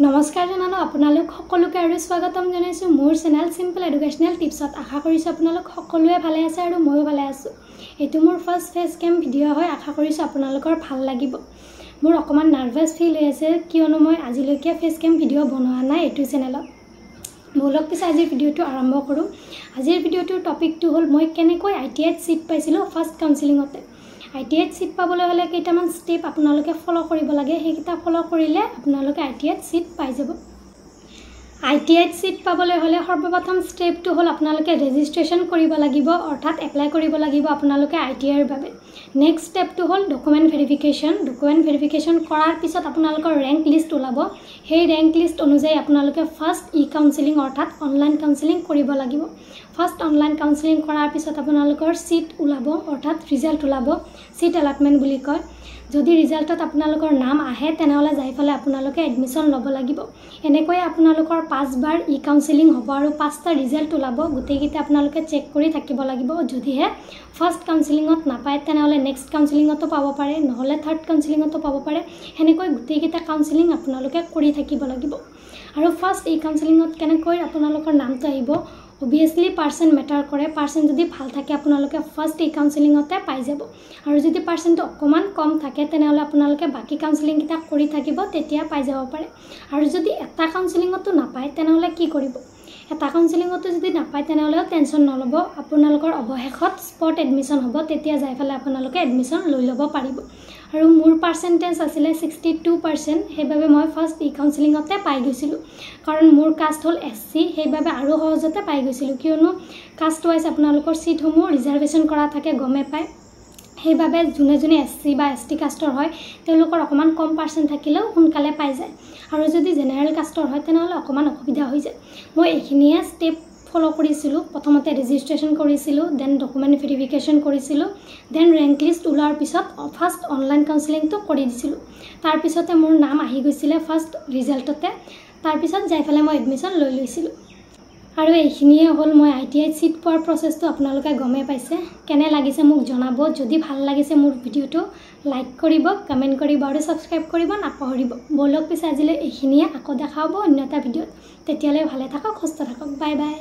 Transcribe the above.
নমস্কাৰ জনালো আপোনালোক সকলোকে আৰু স্বাগতম জনাইছো মোৰ চেনেল সিম্পল এডুকেশনাল টিপছত। আশা কৰিছো আপোনালোক সকলোৱে ভালে আছে আৰু ময়ো ভালে আছো। এটো মোৰ ফাৰ্ষ্ট ফেস ক্যাম ভিডিও হয়। আশা কৰিছো আপোনালোকৰ ভাল লাগিব। মোৰ অকমান নাৰ্ভাস ফিল হৈ আছে কিয়নো মই আজিলৈকে ফেস ক্যাম ভিডিও বনোৱা নাই এটো চেনেলত। বলক পিছে আজিৰ ভিডিওটো আৰম্ভ কৰো। আজিৰ ভিডিওটোৰ টপিকটো হ'ল মই কেনেকৈ ITI সিট পাইছিলো ফাৰ্ষ্ট কাউন্সেলিংতে। ITI সিট পাবলৈ হলে কেইটামান স্টেপ আপোনালোকে ফলো কৰিব লাগে। হেকিটা ফলো কৰিলে আপোনালোকে ITI সিট পাই যাব। ITI সিট পাবলৈ হলে সৰ্বপ্ৰথম স্টেপটো হ'ল আপোনালোকে ৰেজিষ্ট্ৰেচন কৰিব লাগিব, অৰ্থাৎ এপ্লাই কৰিব লাগিব আপোনালোকে ITI ৰ বাবে। নেক্সট স্টেপটো হ'ল ডকুমেন্ট ভেৰিফিকেশন। ডকুমেন্ট ভেৰিফিকেশন কৰাৰ পিছত আপোনালোকৰ ৰেংক লিষ্ট ওলাব। সেই ৰেংক লিষ্ট অনুযায়ী আপোনালোকে ফাৰ্ষ্ট কাউন্সেলিং অৰ্থাৎ অনলাইন কাউন্সেলিং কৰিব লাগিব। ফাৰ্ষ্ট অনলাইন কাউন্সেলিং কৰাৰ পিছত আপোনালোকৰ সিট ওলাব, অৰ্থাৎ ৰিজাল্ট ওলাব। সিট এলটমেন্ট বুলি কয়। যদি ৰিজাল্টত আপোনালোকৰ নাম আহে তেনেহলে যাইফালে আপোনালোকে এডমিশন ল'ব লাগিব। এনেকৈ আপোনালোকৰ 5 বাৰ কাউন্সেলিং হ'ব আৰু 5টা ৰিজাল্ট ওলাব। গুটেইকিটা আপোনালোকে চেক কৰি থাকিব লাগিব। যদিহে ফাৰ্ষ্ট কাউন্সেলিংত নাপায় তেনেহলে নেক্সট কাউন্সেলিংতো পাব পাৰে, নহলে থাৰ্ড কাউন্সেলিংতো পাব পাৰে। হেনেকৈ গুটেইকিটা কাউন্সেলিং আপোনালোকে কৰি থাকিব লাগিব। আৰু ফাৰ্ষ্ট কাউন্সেলিংত কেনেকৈ আপোনালোকৰ নামটো আহিব obviously পাৰ্সেন্ট মেটাৰ কৰে। পাৰ্সেন্ট যদি ভাল থাকে আপোনালোকে ফাৰ্ষ্ট কাউন্সেলিংতে পাই যাব। আৰু যদি পাৰ্সেন্টটো অকমান কম থাকে তেনেহলে আপোনালোকে বাকি কাউন্সেলিং কিটা কৰি থাকিব, তেতিয়া পাই যাব পাৰে। আৰু যদি এটা কাউন্সেলিংতো নাপায় তেনেহলে কি কৰিব? এটা কাউন্সেলিংতো যদি নাপায় তেনেহলে টেনশন নলব। আপোনালোকৰ অৱশেষত স্পট এডমিশন হ'ব, তেতিয়া যাইফালে আপোনালোকে এডমিশন লৈ ল'ব পাৰিব। আৰু মোৰ পাৰ্সেন্টেজ আছিল 62%। সেইবাবে মই ফাৰ্ষ্ট কাউন্সেলিংতে পাই গৈছিলো। কাৰণ মোৰ কাষ্ট হ'ল SC, সেইবাবে আৰু সহজতে পাই গৈছিলো। কিয়নো কাষ্ট ওয়াইজ আপোনালোকৰ সিটসমূহ ৰিজাৰ্ভেশন কৰা থাকে, গমে পায়। সেইবাবে যোনে যোনে SC বা ST কাষ্টৰ হয় তেওঁলোকৰ অকমান কম পাৰ্সেন্ট থাকিলেও সোনকালে পাই যায়। আৰু যদি জেনাৰেল কাষ্টৰ হয় তেনেহলে অকমান অসুবিধা হৈ যায়। মই এইখিনিয়ে স্টেপ ফলো কৰিছিলো। প্ৰথমতে ৰেজিষ্ট্ৰেচন কৰিছিলো, দেন ডকুমেন্ট ভেৰিফিকেশন কৰিছিলো, দেন ৰেংক লিষ্ট ওলাৰ পিছত ফাৰ্ষ্ট অনলাইন কাউন্সেলিংটো কৰি দিছিলো। তাৰ পিছতে মোৰ নাম আহি গৈছিলে ফাৰ্ষ্ট ৰিজাল্টতে। তাৰ পিছত যাইফালে মই এডমিশন লৈ লৈছিলো। আৰু এইখিনিয়ে হ'ল মই ITI সিট পোৱাৰ প্ৰসেসটো। আপোনালোকে গমে পাইছে। কেনে লাগিছে মোক জনাব। যদি ভাল লাগিছে মোৰ ভিডিওটো লাইক কৰিব, কমেন্ট কৰিব আৰু সাবস্ক্ৰাইব কৰিব নাপাহৰিব। বলক পিছে আজিলৈ এইখিনিয়ে, আকৌ দেখা হ'ব অন্য এটা ভিডিওত। তেতিয়ালৈ ভালে থাকক, সুস্থ থাকক। Bye bye.